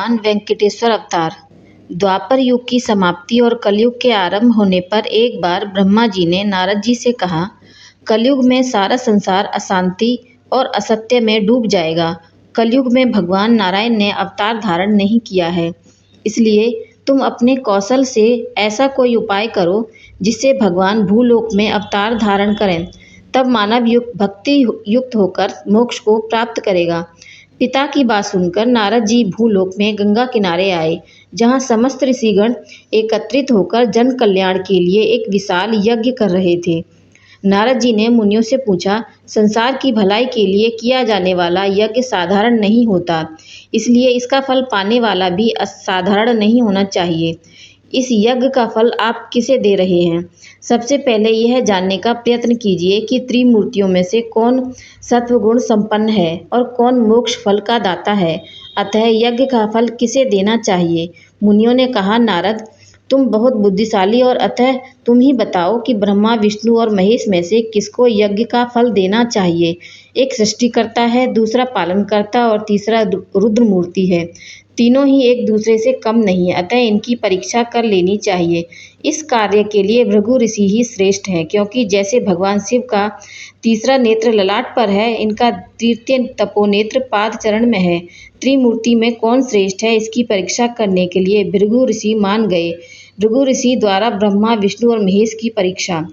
भगवान वेंकटेश्वर अवतार। द्वापर युग की समाप्ति और कलयुग के आरंभ होने पर एक बार ब्रह्मा जी ने नारद जी से कहा, कलयुग में सारा संसार अशांति और असत्य में डूब जाएगा। कलयुग में भगवान नारायण ने अवतार धारण नहीं किया है, इसलिए तुम अपने कौशल से ऐसा कोई उपाय करो जिससे भगवान भूलोक में अवतार धारण करें, तब मानव युग भक्ति युक्त होकर मोक्ष को प्राप्त करेगा। पिता की बात सुनकर नारद जी भूलोक में गंगा किनारे आए, जहाँ समस्त ऋषिगण एकत्रित होकर जन कल्याण के लिए एक विशाल यज्ञ कर रहे थे। नारद जी ने मुनियों से पूछा, संसार की भलाई के लिए किया जाने वाला यज्ञ साधारण नहीं होता, इसलिए इसका फल पाने वाला भी असाधारण नहीं होना चाहिए। इस यज्ञ का फल आप किसे दे रहे हैं? सबसे पहले यह जानने का प्रयत्न कीजिए कि त्रिमूर्तियों में से कौन सत्वगुण संपन्न है और कौन मोक्ष फल का दाता है। अतः यज्ञ का फल किसे देना चाहिए? मुनियों ने कहा, नारद, तुम बहुत बुद्धिशाली और अतः तुम ही बताओ कि ब्रह्मा, विष्णु और महेश में से किसको यज्ञ का फल देना चाहिए। एक सृष्टिकर्ता है, दूसरा पालनकर्ता और तीसरा रुद्र मूर्ति है। तीनों ही एक दूसरे से कम नहीं है, अतः इनकी परीक्षा कर लेनी चाहिए। इस कार्य के लिए भृगु ऋषि ही श्रेष्ठ हैं, क्योंकि जैसे भगवान शिव का तीसरा नेत्र ललाट पर है, इनका तृतीय तपोनेत्र पाद चरण में है। त्रिमूर्ति में कौन श्रेष्ठ है, इसकी परीक्षा करने के लिए भृगु ऋषि मान गए। भृगु ऋषि द्वारा ब्रह्मा, विष्णु और महेश की परीक्षा।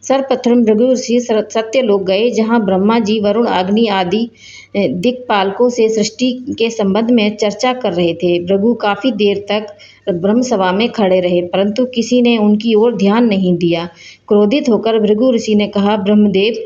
सर्वप्रथम भृगु ऋषि सत्यलोक गए, जहाँ ब्रह्मा जी वरुण, अग्नि आदि दिक्पालकों से सृष्टि के संबंध में चर्चा कर रहे थे। भृगु काफी देर तक ब्रह्मसभा में खड़े रहे, परंतु किसी ने उनकी ओर ध्यान नहीं दिया। क्रोधित होकर भृगु ऋषि ने कहा, ब्रह्मदेव,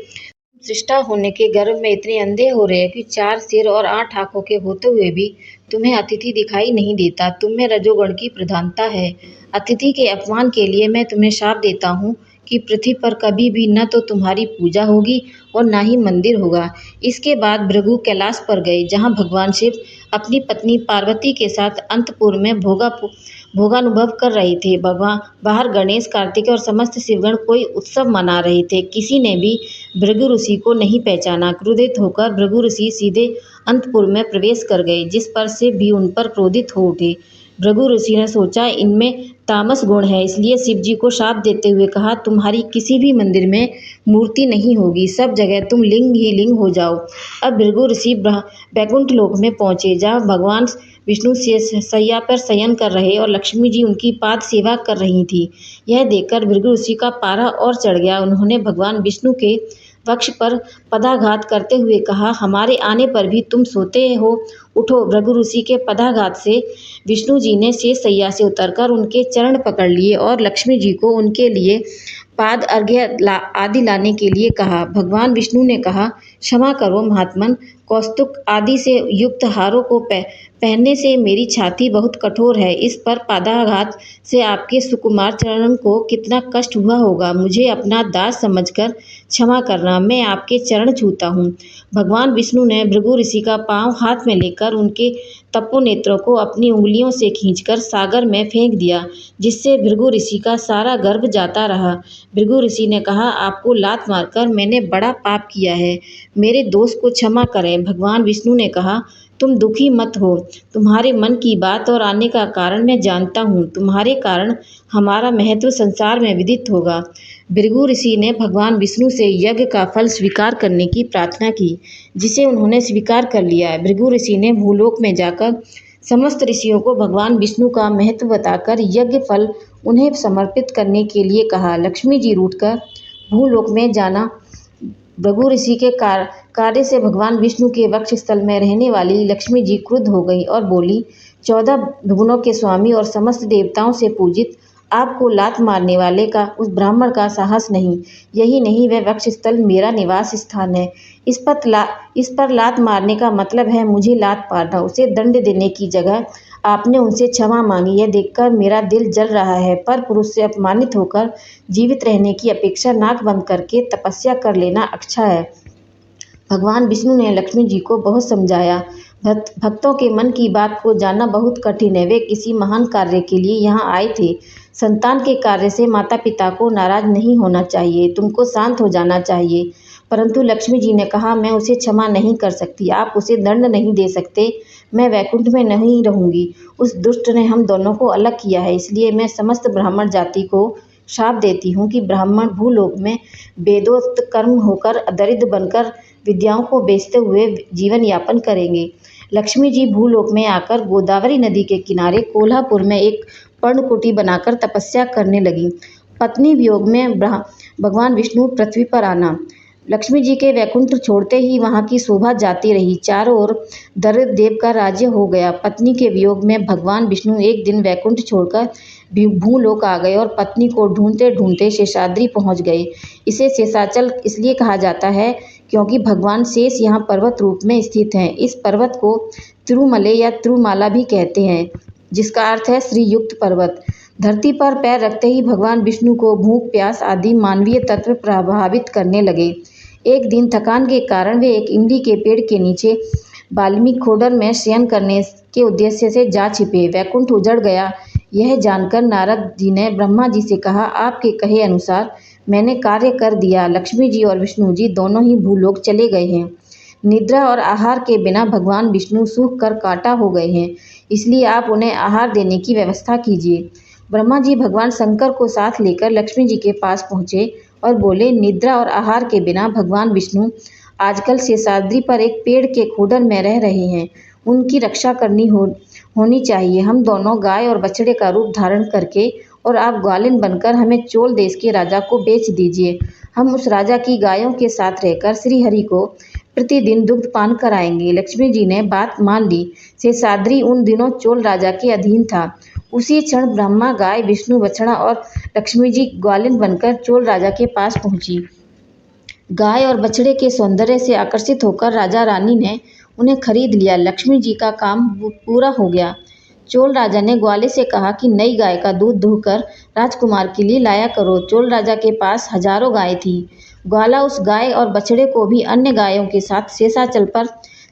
सृष्टा होने के गर्भ में इतने अंधे हो रहे हैं कि 4 सिर और 8 आंखों के होते हुए भी तुम्हें अतिथि दिखाई नहीं देता। तुम में रजोगुण की प्रधानता है। अतिथि के अपमान के लिए मैं तुम्हें शाप देता हूँ कि पृथ्वी पर कभी भी न तो तुम्हारी पूजा होगी और न ही मंदिर होगा। इसके बाद भृगु कैलाश पर गए, जहाँ भगवान शिव अपनी पत्नी पार्वती के साथ अंतपुर में भोगानुभव कर रहे थे। भगवान बाहर गणेश, कार्तिक और समस्त शिवगण कोई उत्सव मना रहे थे। किसी ने भी भृगु ऋषि को नहीं पहचाना। क्रोधित होकर भृगु ऋषि सीधे अंतपुर में प्रवेश कर गए, जिस पर शिव भी उन पर क्रोधित हो उठे। भृगु ऋषि ने सोचा, इनमें तामस गुण है, इसलिए शिव जी को शाप देते हुए कहा, तुम्हारी किसी भी मंदिर में मूर्ति नहीं होगी, सब जगह तुम लिंग ही लिंग हो जाओ। अब भृगु ऋषि वैकुंठ लोक में पहुंचे, जहाँ भगवान विष्णु शैया पर शयन कर रहे और लक्ष्मी जी उनकी पाद सेवा कर रही थी। यह देखकर भृगु ऋषि का पारा और चढ़ गया। उन्होंने भगवान विष्णु के वक्ष पर पदाघात करते हुए कहा, हमारे आने पर भी तुम सोते हो, उठो। भृगु ऋषि के पदाघात से विष्णु जी ने शेष शैया से उतरकर उनके चरण पकड़ लिए और लक्ष्मी जी को उनके लिए पाद अर्घ्य आदि लाने के लिए कहा। भगवान विष्णु ने कहा, क्षमा करो महात्मन, कौस्तुक आदि से युक्त हारों को पहनने से मेरी छाती बहुत कठोर है। इस पर पादाघात से आपके सुकुमार चरणों को कितना कष्ट हुआ होगा। मुझे अपना दास समझकर क्षमा करना, मैं आपके चरण छूता हूँ। भगवान विष्णु ने भृगु ऋषि का पाँव हाथ में लेकर उनके तपोनेत्रों को अपनी उंगलियों से खींचकर सागर में फेंक दिया, जिससे भृगु ऋषि का सारा गर्भ जाता रहा। भृगु ऋषि ने कहा, आपको लात मारकर मैंने बड़ा पाप किया है, मेरे दोष को क्षमा करें। भगवान विष्णु ने कहा, तुम दुखी मत हो, तुम्हारे मन की बात और आने का कारण मैं जानता हूँ। तुम्हारे कारण हमारा महत्व संसार में विदित होगा। भृगु ऋषि ने भगवान विष्णु से यज्ञ का फल स्वीकार करने की प्रार्थना की, जिसे उन्होंने स्वीकार कर लिया। भृगु ऋषि ने भूलोक में जाकर समस्त ऋषियों को भगवान विष्णु का महत्व बताकर यज्ञ फल उन्हें समर्पित करने के लिए कहा। लक्ष्मी जी रूठकर भूलोक में जाना। भृगु ऋषि के कार्य से भगवान विष्णु के वक्ष स्थल में रहने वाली लक्ष्मी जी क्रुद्ध हो गई और बोली, 14 भुवनों के स्वामी और समस्त देवताओं से पूजित आपको लात मारने वाले का उस ब्राह्मण का साहस नहीं। यही नहीं, वह वक्ष स्थल मेरा निवास स्थान है। इस पर लात मारने का मतलब है मुझे लात मारना। उसे दंड देने की जगह आपने उनसे क्षमा मांगी। यह देखकर मेरा दिल जल रहा है। पर पुरुष से अपमानित होकर जीवित रहने की अपेक्षा नाक बंद करके तपस्या कर लेना अच्छा है। भगवान विष्णु ने लक्ष्मी जी को बहुत समझाया। भक्तों के मन की बात को जानना बहुत कठिन है। वे किसी महान कार्य के लिए यहाँ आए थे। संतान के कार्य से माता पिता को नाराज नहीं होना चाहिए। तुमको शांत हो जाना चाहिए। परंतु लक्ष्मी जी ने कहा, मैं उसे क्षमा नहीं कर सकती, आप उसे दंड नहीं दे सकते, मैं वैकुंठ में नहीं रहूंगी। उस दुष्ट ने हम दोनों को अलग किया है, इसलिए मैं समस्त ब्राह्मण जाति को शाप देती हूँ कि ब्राह्मण भूलोक में वेदोक्त कर्म होकर दरिद्र बनकर विद्याओं को बेचते हुए जीवन यापन करेंगे। लक्ष्मी जी भूलोक में आकर गोदावरी नदी के किनारे कोल्हापुर में एक पर्णकुटी बनाकर तपस्या करने लगी। पत्नी वियोग में भगवान विष्णु पृथ्वी पर आना। लक्ष्मी जी के वैकुंठ छोड़ते ही वहां की शोभा जाती रही, चारों ओर दरिद्र देव का राज्य हो गया। पत्नी के वियोग में भगवान विष्णु एक दिन वैकुंठ छोड़कर भूलोक आ गए और पत्नी को ढूंढते ढूंढते शेषाद्री पहुंच गए। इसे शेषाचल इसलिए कहा जाता है क्योंकि भगवान शेष यहाँ पर्वत रूप में स्थित हैं। इस पर्वत को तिरुमले या तिरुमाला भी कहते हैं, जिसका अर्थ है श्रीयुक्त पर्वत। धरती पर पैर रखते ही भगवान विष्णु को भूख प्यास आदि मानवीय तत्व प्रभावित करने लगे। एक दिन थकान के कारण वे एक इमली के पेड़ के नीचे वाल्मीकि खोडर में शयन करने के उद्देश्य से जा छिपे। वैकुंठ उजड़ गया, यह जानकर नारद जी ने ब्रह्मा जी से कहा, आपके कहे अनुसार मैंने कार्य कर दिया। लक्ष्मी जी और विष्णु जी दोनों ही भूलोक चले गए हैं। निद्रा और आहार के बिना भगवान विष्णु सूख कर कांटा हो गए हैं, इसलिए आप उन्हें आहार देने की व्यवस्था कीजिए। ब्रह्मा जी भगवान शंकर को साथ लेकर लक्ष्मी जी के पास पहुँचे और बोले, निद्रा और आहार के बिना भगवान विष्णु आजकल शेषाद्री पर एक पेड़ के खोडर में रह रहे हैं, उनकी रक्षा करनी होनी चाहिए। हम दोनों गाय और बछड़े का रूप धारण करके और आप ग्वालिन बनकर हमें चोल देश के राजा को बेच दीजिए। हम उस राजा की गायों के साथ रहकर श्री हरि को प्रतिदिन दुग्ध पान कराएंगे। लक्ष्मी जी ने बात मान ली। शेषाद्री उन दिनों चोल राजा के अधीन था। उसी क्षण ब्रह्मा गाय, विष्णु बछड़ा और लक्ष्मी जी ग्वालिन बनकर चोल राजा के पास पहुंची। गाय और बछड़े के सौंदर्य से आकर्षित होकर राजा रानी ने उन्हें खरीद लिया। लक्ष्मी जी का काम पूरा हो गया। चोल राजा ने ग्वाले से कहा कि नई गाय का दूध दुहकर राजकुमार के लिए लाया करो। चोल राजा के पास हजारों गाय थी। ग्वाला उस गाय और बछड़े को भी अन्य गायों के साथ शेषाचल पर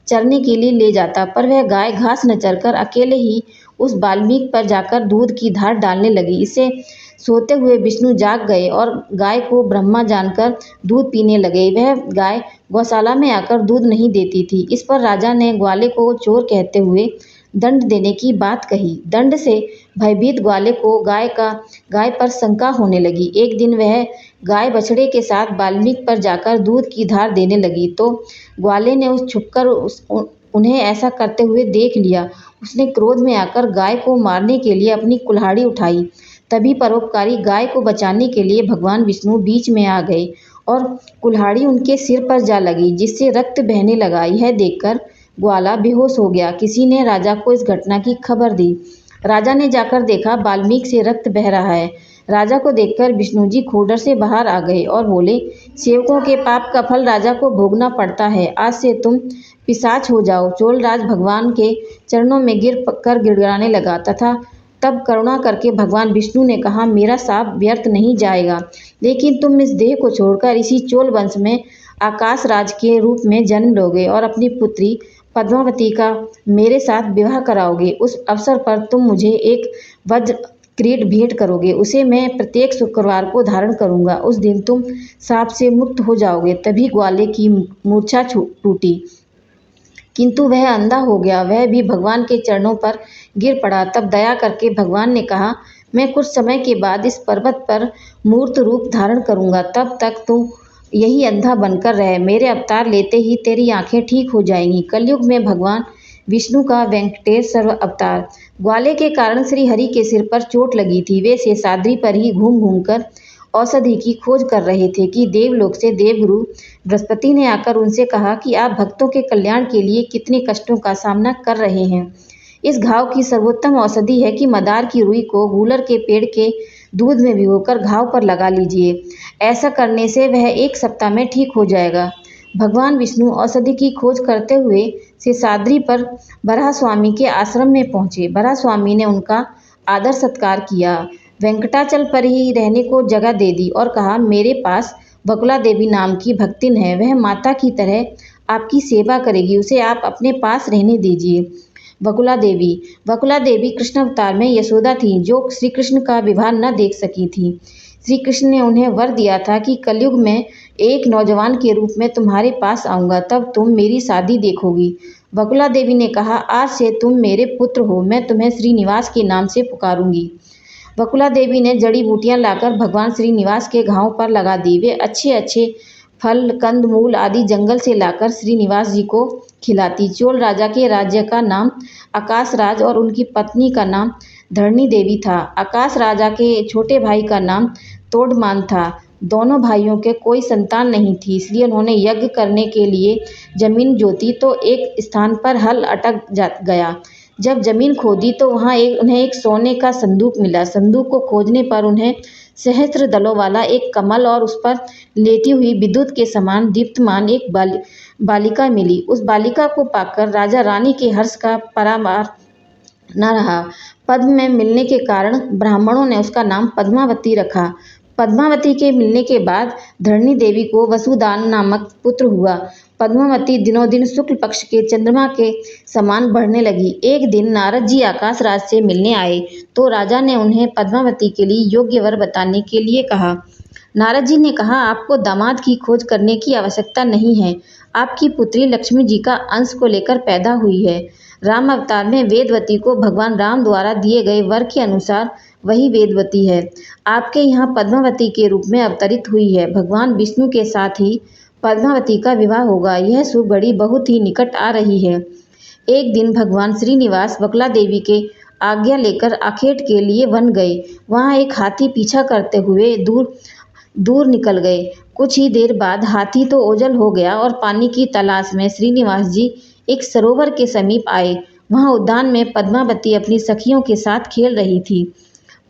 चरने के लिए ले जाता, पर वह गाय घास न चरकर अकेले ही उस वाल्मीकि पर जाकर दूध की धार डालने लगी। इसे सोते हुए विष्णु जाग गए और गाय को ब्रह्मा जानकर दूध पीने लगे। वह गाय गौशाला में आकर दूध नहीं देती थी। इस पर राजा ने ग्वाले को चोर कहते हुए दंड देने की बात कही। दंड से भयभीत ग्वाले को गाय पर शंका होने लगी। एक दिन वह गाय बछड़े के साथ वाल्मीकि पर जाकर दूध की धार देने लगी तो ग्वाले ने उन्हें ऐसा करते हुए देख लिया। उसने क्रोध में आकर गाय को मारने के लिए अपनी कुल्हाड़ी उठाई। तभी परोपकारी गाय को बचाने के लिए भगवान विष्णु बीच में आ गए और कुल्हाड़ी उनके सिर पर जा लगी, जिससे रक्त बहने लगा। यह देखकर ग्वाला बेहोश हो गया। किसी ने राजा को इस घटना की खबर दी। राजा ने जाकर देखा, वाल्मीकि से रक्त बह रहा है। राजा को देखकर विष्णु जी खोडर से बाहर आ गए और बोले, सेवकों के पाप का फल राजा को भोगना पड़ता है। आज से तुम पिशाच हो जाओ। चोलराज भगवान के चरणों में गिर कर गिड़गिड़ाने लगा तथा तब करुणा करके भगवान विष्णु ने कहा, मेरा शाप व्यर्थ नहीं जाएगा, लेकिन तुम इस देह को छोड़कर इसी चोल वंश में आकाश राज के रूप में जन्म लोगे और अपनी पुत्री पद्मावती का मेरे साथ विवाह कराओगे। उस अवसर पर तुम मुझे एक वज्र किरीट भेंट करोगे। उसे मैं प्रत्येक शुक्रवार को धारण करूंगा। उस दिन तुम शाप से मुक्त हो जाओगे। तभी ग्वाले की मूर्छा टूटी, किंतु वह अंधा हो गया। वह भी भगवान के चरणों पर गिर पड़ा। तब दया करके भगवान ने कहा, मैं कुछ समय के बाद इस पर्वत पर मूर्त रूप धारण करूंगा, तब तक तुम यही अंधा बनकर रहे। मेरे अवतार लेते ही तेरी आंखें ठीक हो जाएंगी। कलयुग में भगवान विष्णु का वेंकटेश्वर अवतार। ग्वाले के कारण श्री हरि के सिर पर चोट लगी थी। वे शेषाद्री पर ही घूम घूम कर औषधि की खोज कर रहे थे कि देवलोक से देवगुरु बृहस्पति ने आकर उनसे कहा कि आप भक्तों के कल्याण के लिए कितने कष्टों का सामना कर रहे हैं। इस घाव की सर्वोत्तम औषधि है कि मदार की रुई को गूलर के पेड़ के दूध में भिगोकर घाव पर लगा लीजिए। ऐसा करने से वह 1 सप्ताह में ठीक हो जाएगा। भगवान विष्णु औषधि की खोज करते हुए शेषाद्री पर बराह स्वामी के आश्रम में पहुंचे। बराह स्वामी ने उनका आदर सत्कार किया, वेंकटाचल पर ही रहने को जगह दे दी और कहा, मेरे पास बकुला देवी नाम की भक्तिन है, वह माता की तरह आपकी सेवा करेगी, उसे आप अपने पास रहने दीजिए। बकुला देवी कृष्ण अवतार में यशोदा थी, जो श्री कृष्ण का विवाह न देख सकी थी। श्री कृष्ण ने उन्हें वर दिया था कि कलयुग में एक नौजवान के रूप में तुम्हारे पास आऊँगा, तब तुम मेरी शादी देखोगी। बकुला देवी ने कहा, आज से तुम मेरे पुत्र हो, मैं तुम्हें श्रीनिवास के नाम से पुकारूंगी। बकुला देवी ने जड़ी बूटियां लाकर भगवान श्रीनिवास के घावों पर लगा दी। वे अच्छे अच्छे फल, कंद मूल आदि जंगल से लाकर श्रीनिवास जी को खिलाती। चोल राजा के राज्य का नाम आकाश राज और उनकी पत्नी का नाम धरणी देवी था। आकाश राजा के छोटे भाई का नाम तोड़मान था। दोनों भाइयों के कोई संतान नहीं थी, इसलिए उन्होंने यज्ञ करने के लिए जमीन जोती तो एक स्थान पर हल अटक गया। जब जमीन खोदी तो वहाँ उन्हें एक सोने का संदूक मिला। संदूक को खोजने पर उन्हें सहस्त्र दलों वाला एक कमल और उस पर लेटी हुई विद्युत के समान दीप्तमान एक बालिका मिली। उस बालिका को पाकर राजा रानी के हर्ष का पारावार न रहा। पद्म में मिलने के कारण ब्राह्मणों ने उसका नाम पद्मावती रखा। पद्मावती के मिलने के बाद धरणी देवी को वसुदान नामक पुत्र हुआ। पद्मावती दिनों दिन शुक्ल पक्ष के चंद्रमा के समान बढ़ने लगी। एक दिन नारद जी आकाश राज से मिलने आए तो राजा ने उन्हें पद्मावती के लिए योग्य वर बताने के लिए कहा। नारद जी ने कहा, आपको दामाद की खोज करने की आवश्यकता नहीं है। आपकी पुत्री लक्ष्मी जी का अंश को लेकर पैदा हुई है। राम अवतार में वेदवती को भगवान राम द्वारा दिए गए वर के अनुसार वही वेदवती है। आपके यहाँ पद्मावती के रूप में अवतरित हुई है। भगवान विष्णु के साथ ही पद्मावती का विवाह होगा। यह शुभ घड़ी बहुत ही निकट आ रही है। एक दिन भगवान श्रीनिवास बकुला देवी के आज्ञा लेकर आखेट के लिए वन गए। वहाँ एक हाथी पीछा करते हुए दूर निकल गए। कुछ ही देर बाद हाथी तो ओझल हो गया और पानी की तलाश में श्रीनिवास जी एक सरोवर के समीप आए। वहाँ उद्यान में पद्मावती अपनी सखियों के साथ खेल रही थी।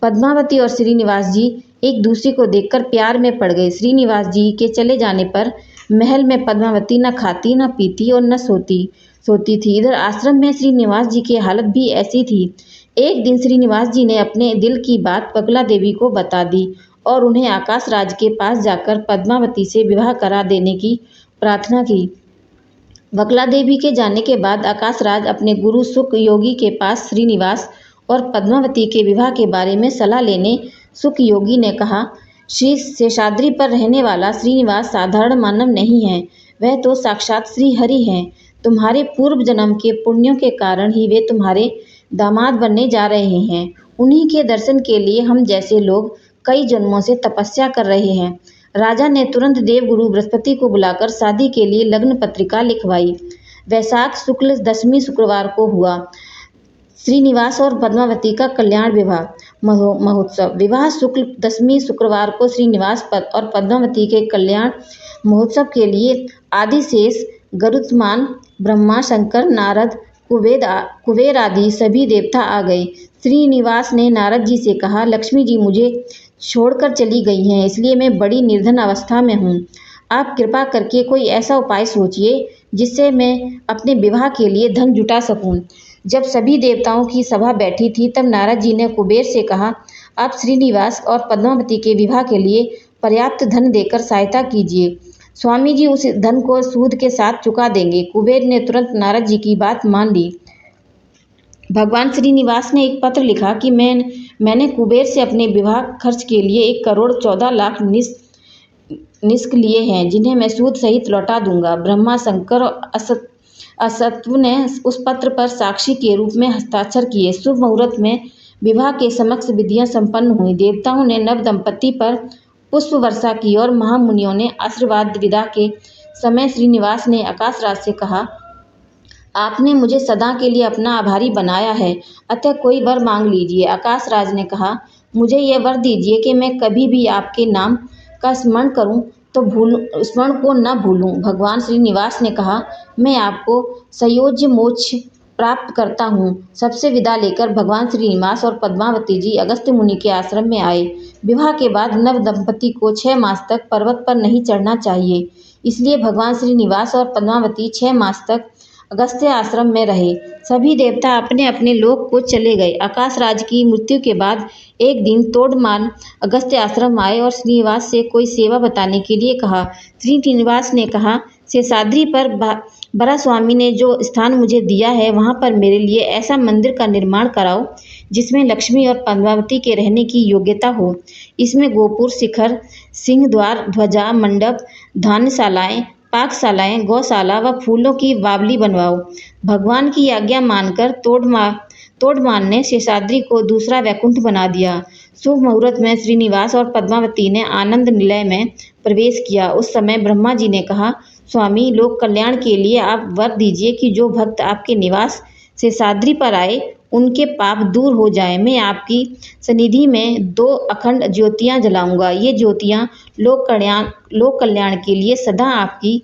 पद्मावती और श्रीनिवास जी एक दूसरे को देखकर प्यार में पड़ गए। श्रीनिवास जी के चले जाने पर महल में पद्मावती न खाती, न पीती और न सोती थी। इधर आश्रम में श्रीनिवास जी की हालत भी ऐसी थी। एक दिन श्रीनिवास जी ने अपने दिल की बात बकुला देवी को बता दी और उन्हें आकाश राज के पास जाकर पद्मावती से विवाह करा देने की प्रार्थना की। बकुला देवी के जाने के बाद आकाश राज अपने गुरु सुख योगी के पास श्रीनिवास और पद्मावती के विवाह के बारे में सलाह लेने सुख योगी ने कहा, श्री शेषाद्रि पर रहने वाला श्रीनिवास साधारण मानव नहीं है, वह तो साक्षात श्री हरि हैं। तुम्हारे पूर्व जन्म के पुण्यों के कारण ही वे तुम्हारे दामाद बनने जा रहे हैं। उन्हीं के दर्शन के लिए हम जैसे लोग कई जन्मों से तपस्या कर रहे हैं। राजा ने तुरंत देवगुरु बृहस्पति को बुलाकर शादी के लिए लग्न पत्रिका लिखवाई। वैशाख शुक्ल दशमी शुक्रवार को हुआ श्रीनिवास और पद्मावती का कल्याण विवाह महोत्सव। विवाह शुक्ल दशमी शुक्रवार को श्रीनिवास और पद्मावती के कल्याण महोत्सव के लिए आदिशेष, गरुत्मान, ब्रह्मा, शंकर, नारद, कुबेर आदि सभी देवता आ गए। श्रीनिवास ने नारद जी से कहा, लक्ष्मी जी मुझे छोड़कर चली गई हैं, इसलिए मैं बड़ी निर्धन अवस्था में हूँ। आप कृपा करके कोई ऐसा उपाय सोचिए जिससे मैं अपने विवाह के लिए धन जुटा सकूं। जब सभी देवताओं की सभा बैठी थी तब नारद जी ने कुबेर से कहा, आप श्रीनिवास और पद्मावती के विवाह के लिए पर्याप्त धन देकर सहायता कीजिए। स्वामी जी उस धन को सूद के साथ चुका देंगे। कुबेर ने तुरंत नारद जी की बात मान ली। भगवान श्रीनिवास ने एक पत्र लिखा कि मैंने कुबेर से अपने विवाह खर्च के लिए 1,14,00,000 निष्क लिए हैं, जिन्हें मैं सूद सहित लौटा दूंगा। ब्रह्मा, शंकर और असत्व ने उस पत्र पर साक्षी के रूप में हस्ताक्षर किए। शुभ मुहूर्त में विवाह के समस्त विधियां संपन्न हुई। देवताओं ने नव दंपति पर पुष्प वर्षा की और महामुनियों ने आशीर्वाद विदा के समय श्रीनिवास ने आकाश राज से कहा, आपने मुझे सदा के लिए अपना आभारी बनाया है, अतः कोई वर मांग लीजिए। आकाश राज ने कहा, मुझे यह वर दीजिए कि मैं कभी भी आपके नाम का स्मरण करूं तो स्मरण को न भूलूं। भगवान श्रीनिवास ने कहा, मैं आपको सयोज्य मोक्ष प्राप्त करता हूँ। सबसे विदा लेकर भगवान श्रीनिवास और पद्मावती जी अगस्त्य मुनि के आश्रम में आए। विवाह के बाद नव दंपति को 6 मास तक पर्वत पर नहीं चढ़ना चाहिए, इसलिए भगवान श्रीनिवास और पद्मावती 6 मास तक अगस्त्य आश्रम में रहे। सभी देवता अपने अपने लोक को चले गए। आकाश राज की मृत्यु के बाद एक दिन तोड़मान अगस्त्य आश्रम आए और श्रीनिवास से कोई सेवा बताने के लिए कहा। श्रीनिवास ने कहा, शेषाद्रि पर बरा स्वामी ने जो स्थान मुझे दिया है वहाँ पर मेरे लिए ऐसा मंदिर का निर्माण कराओ जिसमें लक्ष्मी और पद्मावती के रहने की योग्यता हो। इसमें गोपुर, शिखर, सिंह द्वार, ध्वजा, मंडप, धान्यशालाएं, पाकशालाएं, गौशाला व फूलों की बावली बनवाओ। भगवान की आज्ञा मानकर तोड़मान ने शेषाद्रि को दूसरा वैकुंठ बना दिया। शुभ मुहूर्त में श्रीनिवास और पद्मावती ने आनंद निलय में प्रवेश किया। उस समय ब्रह्मा जी ने कहा, स्वामी, लोक कल्याण के लिए आप वर दीजिए कि जो भक्त आपके निवास शेषाद्रि पर आए उनके पाप दूर हो जाए। मैं आपकी सन्निधि में 2 अखंड ज्योतियां जलाऊंगा। ये ज्योतियां लोक कल्याण के लिए सदा आपकी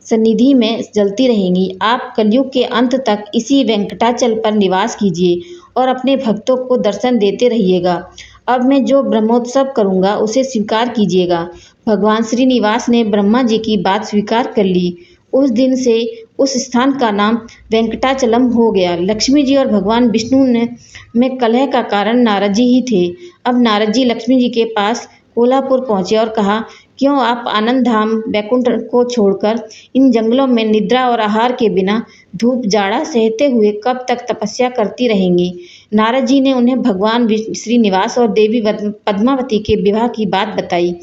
सन्निधि में जलती रहेंगी। आप कलयुग के अंत तक इसी वेंकटाचल पर निवास कीजिए और अपने भक्तों को दर्शन देते रहिएगा। अब मैं जो ब्रह्मोत्सव करूंगा उसे स्वीकार कीजिएगा। भगवान श्रीनिवास ने ब्रह्मा जी की बात स्वीकार कर ली। उस दिन से उस स्थान का नाम वेंकटाचलम हो गया। लक्ष्मी जी और भगवान विष्णु में कलह का कारण नारद जी ही थे। अब नारद जी लक्ष्मी जी के पास कोल्हापुर पहुंचे और कहा, क्यों आप आनंद धाम वैकुंठ को छोड़कर इन जंगलों में निद्रा और आहार के बिना धूप जाड़ा सहते हुए कब तक तपस्या करती रहेंगी। नारद जी ने उन्हें भगवान श्रीनिवास और देवी पद्मावती के विवाह की बात बताई।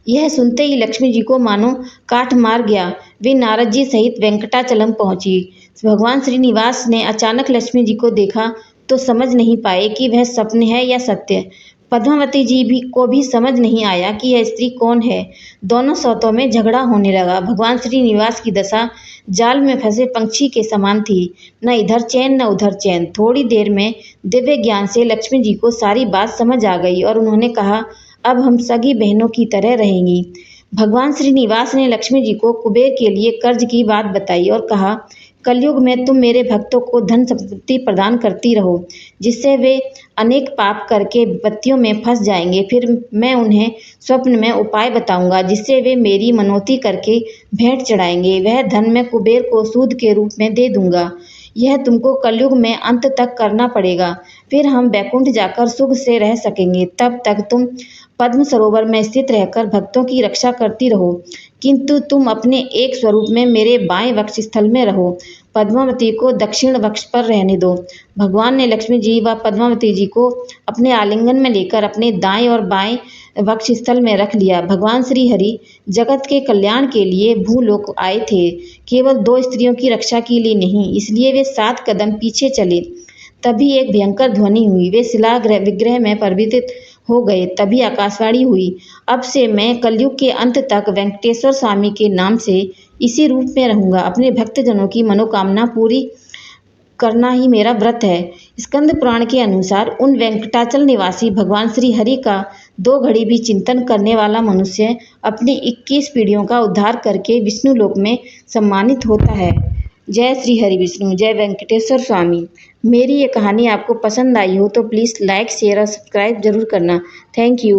यह सुनते ही लक्ष्मी जी को मानो काठ मार गया। वे नारद जी सहित वेंकटाचलम पहुंची। भगवान श्रीनिवास ने अचानक लक्ष्मी जी को देखा तो समझ नहीं पाए कि वह स्वप्न है या सत्य। पद्मावती जी को भी समझ नहीं आया कि यह स्त्री कौन है। दोनों सौतों में झगड़ा होने लगा। भगवान श्रीनिवास की दशा जाल में फंसे पंछी के समान थी, न इधर चैन न उधर चैन। थोड़ी देर में दिव्य ज्ञान से लक्ष्मी जी को सारी बात समझ आ गई और उन्होंने कहा, अब हम सगी बहनों की तरह रहेंगी। भगवान श्रीनिवास ने लक्ष्मी जी को कुबेर के लिए कर्ज की बात बताई और कहा, कलयुग में तुम मेरे भक्तों को धन संपत्ति प्रदान करती रहो, जिससे वे अनेक पाप करके विपत्तियों में फंस जाएंगे। फिर मैं उन्हें स्वप्न में उपाय बताऊंगा, जिससे वे मेरी मनौती करके भेंट चढ़ाएंगे। वह धन मैं कुबेर को सूद के रूप में दे दूंगा। यह तुमको कलयुग में अंत तक करना पड़ेगा, फिर हम वैकुंठ जाकर सुख से रह सकेंगे। तब तक तुम पद्म सरोवर में स्थित रहकर भक्तों की रक्षा करती रहो, किंतु तुम अपने एक स्वरूप में मेरे बाएं वक्ष स्थल में रहो। पद्मावती को दक्षिण वक्ष पर रहने दो। भगवान ने लक्ष्मी जी व पद्मावती जी को अपने आलिंगन में लेकर अपने दाएं और बाएं वक्ष स्थल में रख लिया। भगवान श्री हरि जगत के कल्याण के लिए भूलोक आए थे, केवल 2 स्त्रियों की रक्षा के लिए नहीं। इसलिए वे 7 कदम पीछे चले। तभी एक भयंकर ध्वनि हुई। वे शिला विग्रह में परिवर्तित हो गए। तभी आकाशवाणी हुई, अब से मैं कलयुग के अंत तक वेंकटेश्वर स्वामी के नाम से इसी रूप में रहूंगा। अपने भक्तजनों की मनोकामना पूरी करना ही मेरा व्रत है। स्कंद पुराण के अनुसार उन वेंकटाचल निवासी भगवान श्री हरि का 2 घड़ी भी चिंतन करने वाला मनुष्य अपनी 21 पीढ़ियों का उद्धार करके विष्णु लोक में सम्मानित होता है। जय श्री हरि विष्णु, जय वेंकटेश्वर स्वामी। मेरी ये कहानी आपको पसंद आई हो तो प्लीज़ लाइक, शेयर और सब्सक्राइब जरूर करना। Thank you.